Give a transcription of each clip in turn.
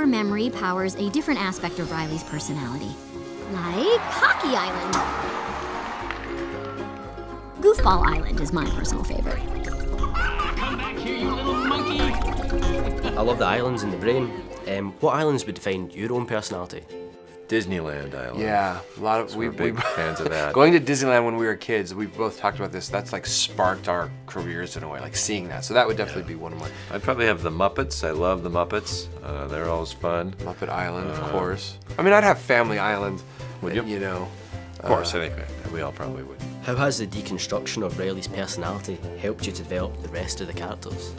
memory powers a different aspect of Riley's personality. Like Hockey Island. Goofball Island is my personal favorite. Come back here, you little monkey! I love the islands in the brain. What islands would define your own personality? Disneyland Island. Yeah, a lot of We're big fans of that. Going to Disneyland when we were kids, we've both talked about this. That's like sparked our careers in a way, like seeing that. So that would definitely be one of my. I'd probably have the Muppets. I love the Muppets. They're always fun. Muppet Island, of course. I mean, I'd have Family Island. Would you? You know. Of course, I think we all probably would. How has the deconstruction of Riley's personality helped you to develop the rest of the characters?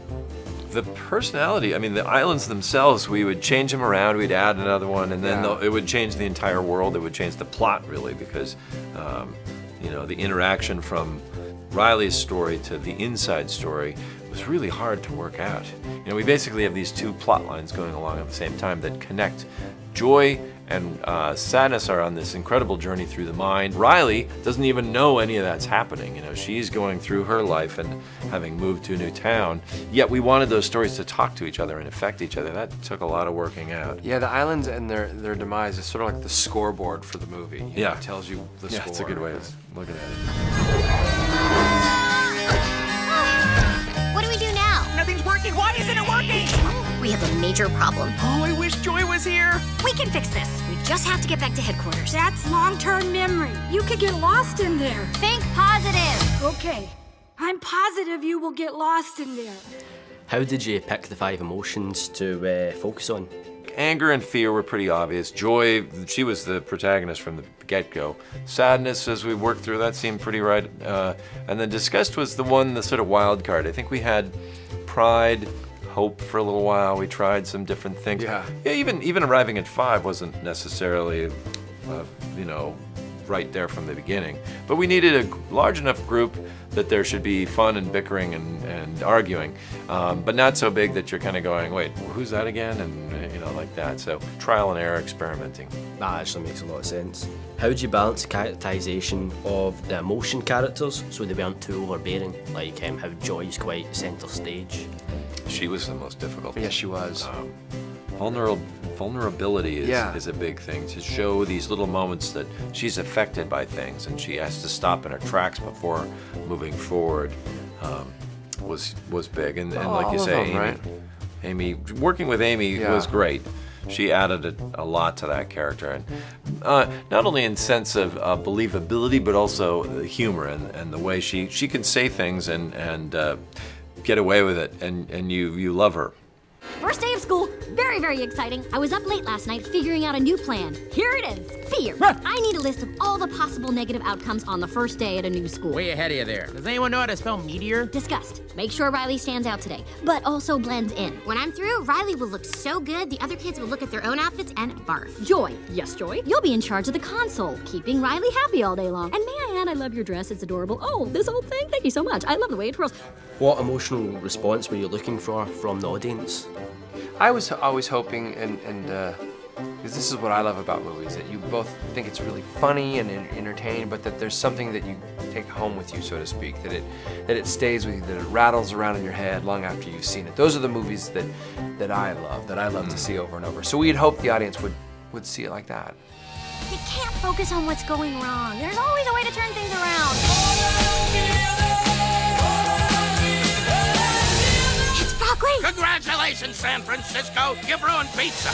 The personality, I mean, the islands themselves, we would change them around, we'd add another one, and then it would change the entire world. It would change the plot, really, because, you know, the interaction from Riley's story to the inside story was really hard to work out. You know, we basically have these two plot lines going along at the same time that connect. Joy and sadness are on this incredible journey through the mind. Riley doesn't even know any of that's happening. You know, she's going through her life and having moved to a new town. Yet we wanted those stories to talk to each other and affect each other. That took a lot of working out. Yeah, the islands and their demise is sort of like the scoreboard for the movie. You know, it tells you the score. That's a good way of looking at it. What do we do now? Nothing's working. Why isn't it working? We have a major problem. Oh, I wish Joy was here. We can fix this. We just have to get back to headquarters. That's long-term memory. You could get lost in there. Think positive. Okay, I'm positive you will get lost in there. How did you pick the 5 emotions to focus on? Anger and fear were pretty obvious. Joy, she was the protagonist from the get-go. Sadness, as we worked through, that seemed pretty right. And then disgust was the sort of wild card. I think we had pride, hope for a little while. We tried some different things. Yeah, even arriving at 5 wasn't necessarily, you know, right there from the beginning. But we needed a large enough group that there should be fun and bickering and arguing, but not so big that you're kind of going, wait, who's that again? And you know, like that. So trial and error, experimenting. That actually makes a lot of sense. How would you balance the characterization of the emotion characters so they weren't too overbearing, like how Joy's quite center stage? She was the most difficult. Yeah, she was. Vulnerability is a big thing. To show these little moments that she's affected by things and she has to stop in her tracks before moving forward was big. And like you say, Amy, working with Amy was great. She added a lot to that character, and not only in sense of believability, but also the humor and the way she can say things and get away with it, and you love her. First day of school, very, very exciting. I was up late last night figuring out a new plan. Here it is, fear. I need a list of all the possible negative outcomes on the first day at a new school. Way ahead of you there. Does anyone know how to spell meteor? Disgust. Make sure Riley stands out today, but also blends in. When I'm through, Riley will look so good, the other kids will look at their own outfits and barf. Joy. Yes, Joy? You'll be in charge of the console, keeping Riley happy all day long. And may I add, I love your dress, it's adorable. Oh, this old thing? Thank you so much. I love the way it twirls. What emotional response were you looking for from the audience? I was always hoping, because this is what I love about movies, that you both think it's really funny and entertaining, but that there's something that you take home with you, so to speak, that it stays with you, that it rattles around in your head long after you've seen it. Those are the movies that I love to see over and over. So we'd hope the audience would see it like that. You can't focus on what's going wrong. There's always a way to turn things around. It's broccoli! Congratulations, San Francisco! You've ruined pizza!